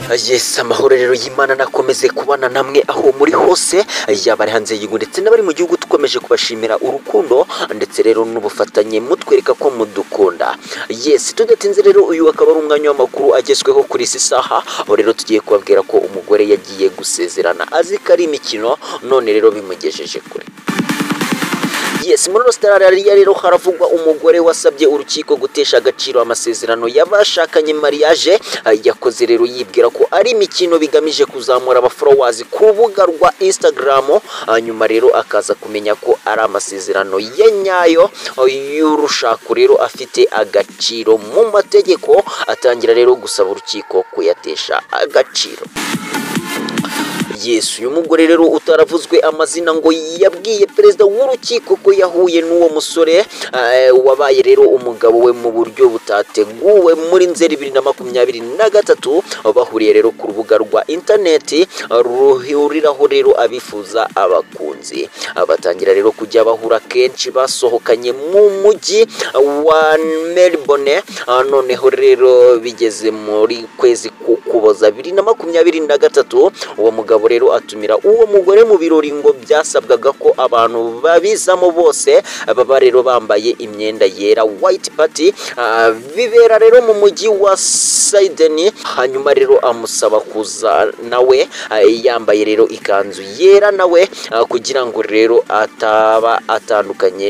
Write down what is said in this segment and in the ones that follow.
Yes, amahoro rero y'Imana nakomeze kubana namwe aho muri hose, yaba ari hanze y'igihugu ndetse n'abari mu gihugu. Tukomeje kubashimira urukundo ndetse rero n'ubufatanye mutwereka ko mudukunda. Yes, tudatinze rero uyu akaba ari umwanya w'amakuru agezweho kuri isi saha, aho rero tugiye kubabwira ko umugore yagiye gusezerana azi ko ari imikino, none rero bimugejeje kure. Yes, muri Australia rero haravugwa umugore wasabye urukiko gutesha agaciro amasezerano y'abashakanye mariage yakoze rero yibwira ko ari imikino bigamije kuzamura abafollowers ku rubuga rwa Instagram, hanyuma rero akaza kumenya ko ari amasezerano ya nyayo y'urushako rero afite agaciro mu mategeko, atangira rero gusaba urukiko kuyatesha agaciro. Yes, uyu mugore rero utaravuzwe amazina ngo yabwiye perezida w'urukiko ko yahuye n'uwo musore wabaye rero umugabo we mu buryo butateguwe muri Nzeri 2023, bahuriye rero ku rubuga rwa internet ruhuriraho rero abifuza abakunzi. Batangira rero kujya bahura kenshi, basohokanye mu mujyi wa Melbourne, noneho rero bigeze muri kwezi Ukuboza 2023, uwo mugabo rero atumira uwo mugore mu birori ngo byasabwaga ko abantu babizamo bose baba rero bambaye imyenda yera, white party, bibera rero mu mujyi wa Sydney. Hanyuma rero amusaba kuza nawe yambaye rero ikanzu yera nawe, kugira ngo rero ataba atandukanye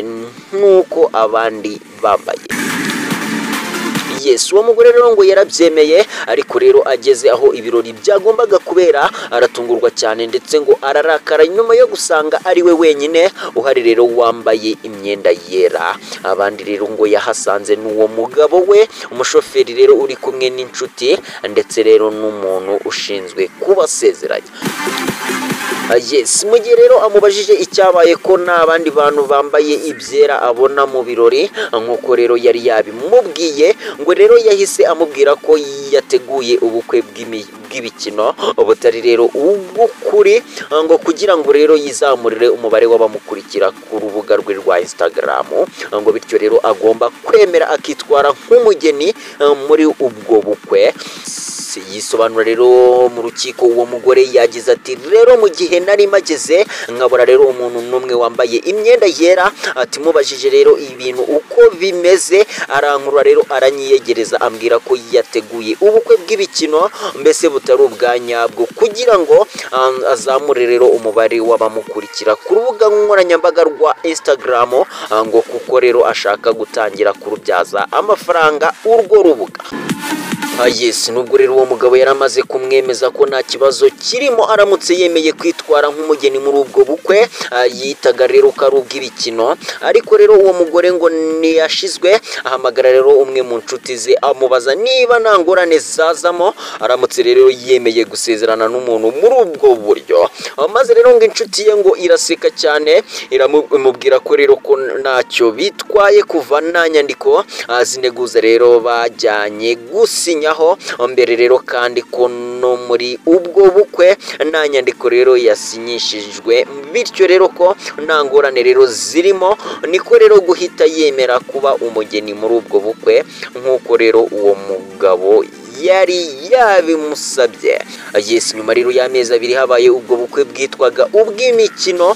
nuko abandi bambaye. Yes, uwo mugore rero ngo yarabyemeye, ariko rero ageze aho ibirori byagombaga kubera aratungurwa cyane ndetse ngo ararakara nyuma yo gusanga ari we wenyine uhari rero wambaye imyenda yera. Abandi rero ngo yahasanze n'uwo mugabo we, umushoferi rero uri kumwe n'inshuti ndetse rero n'umuntu ushinzwe kubasezeranya. Yes, mu gihe rero amubajije icyabaye ko n'abandi bantu bambaye ibyera abona mu birori nk'uko rero yari yabimubwiye, ngo rero yahise amubwira ko yateguye ubukwe bw'ibikino butari rero ubw'ukuri, ngo kugira ngo rero yizamurire umubare w'abamukurikira ku rubuga rwe rwa Instagram, ngo bityo rero agomba kwemera akitwara nk'umugeni muri ubwo bukwe. Yisobanura rero mu rukiko, uwo mugore yagize ati rero mu gihe nari mageze nkabura rero umuntu n'umwe wambaye imyenda yera, ati mubajije rero ibintu uko bimeze, arankura rero aranyiyegereza ambwira ko yateguye ubukwe bw'ibikino mbese butari ubwa nyabwo, kugira ngo azamure rero umubare w'abamukurikira ku rubuga nkoranyambaga rwa Instagram, ngo kuko rero ashaka gutangira kurubyaza amafaranga urwo rubuga. Yes, nubwo rero uwo mugabo yaramaze kumwemeza ko nta kibazo kirimo aramutse yemeye kwitwara nk'umugeni muri ubwo bukwe, yitaga rero ko ari ubw'ibikino, ariko rero uwo mugore ngo ntiyashizwe, ahamagara rero umwe mu nshuti ze amubaza niba nta ngorane zazamo aramutse rero yemeye gusezerana n'umuntu muri ubwo buryo. Maze rero ngo inshuti ye ngo iraseka cyane, iramubwira ko rero ko ntacyo bitwaye kuva nta nyandiko zineguza rero bajyanye gusinya aho mbere rero, kandi ko no muri ubwo bukwe nta nyandiko rero yasinyishijwe, bityo rero ko nta ngorane rero zirimo, niko rero guhita yemera kuba umugeni muri ubwo bukwe nk'uko rero uwo mugabo yari yabimusabye. Yes, nyuma rero y'amezi abiri habaye ubwo bukwe bwitwaga ubw'imikino,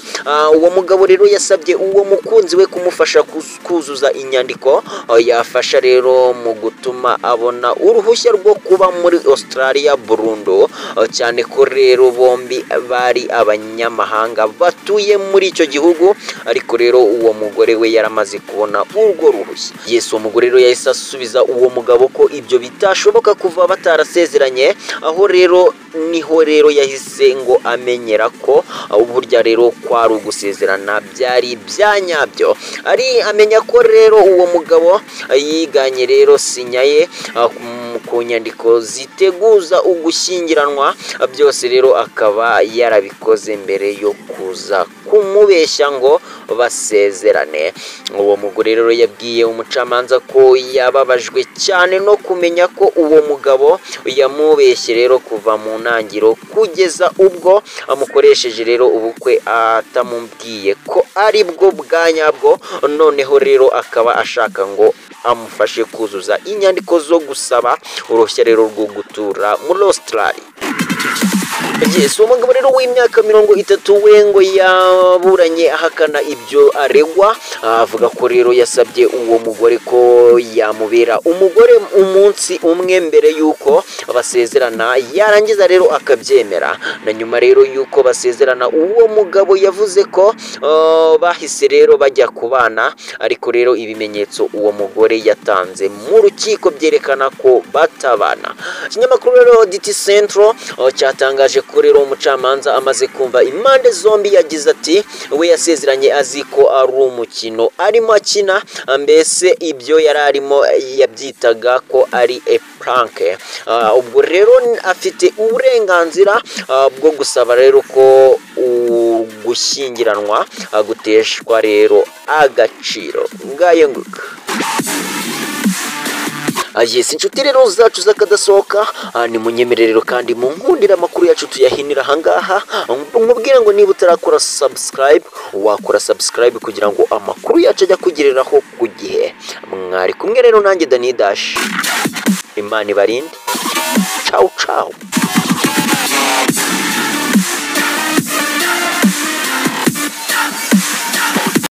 uwo mugabo rero yasabye uwo mukunzi we kumufasha kuzuza inyandiko yafasha rero mu gutuma abona uruhushya rwo kuba muri Australia burundu, cyane ko rero bombi bari abanyamahanga batuye muri icyo gihugu, ariko rero uwo mugore we yaramaze kubona urwo ruhushya. Yes, uwo mugore rero yahise asubiza uwo mugabo ko ibyo bitashoboka kuva batarasezeranye, aho rero niho rero yahise ngo amenyera ko burya rero kwari ugusezerana byari bya nyabyo. Amenya ko rero uwo mugabo yiganye rero sinya ye ku nyandiko ziteguza ugushyingiranwa, byose rero akaba yarabikoze mbere yo kuza kumubeshya ngo basezerane. Uwo mugore rero yabwiye umucamanza ko yababajwe cyane no kumenya ko uwo mugabo yamubeshye rero kuva mu ntangiriro kugeza ubwo amukoresheje rero ubukwe atamubwiye ko ari bwo bwa nyabwo, noneho rero akaba ashaka ngo amufashe kuzuza inyandiko zo gusaba uruhushya rero rwo gutura muri Australia. Yes, uwo mugabo rero w'imyaka 30 we ngo yaburanye ahakana ibyo aregwa, avuga ko rero yasabye uwo mugore ko yamubera umugore umunsi umwe mbere yuko basezerana, yarangiza rero akabyemera. Na nyuma rero yuko basezerana, uwo mugabo yavuze ko bahise rero bajya kubana, ariko rero ibimenyetso uwo mugore yatanze mu rukiko byerekana ko batabana. Ikinyamakuru rero DT Central cyatangaje ko rero umucamanza amaze kumva impande zombi yagize ati we yasezeranye azi ko ari umukino arimo akina, mbese ibyo yari arimo yabyitaga ko ari prank. Ubwo rero afite uburenganzira bwo gusaba rero ko gushyingiranwa guteshwa rero agaciro. Ngaye nguka Yes, inshuti rero zacu zakadasohoka, ni munyemerero kandi mu nkundira amakuru yacu tuyahinira ahangaha. Mubwira ngo niba utarakora subscribe, wakora subscribe kugira ngo amakuru yacu ajya kugereraho ku gihe. Mwari kumwe rero nanjye Dani Dash. Imana ibarinde. Ciao ciao.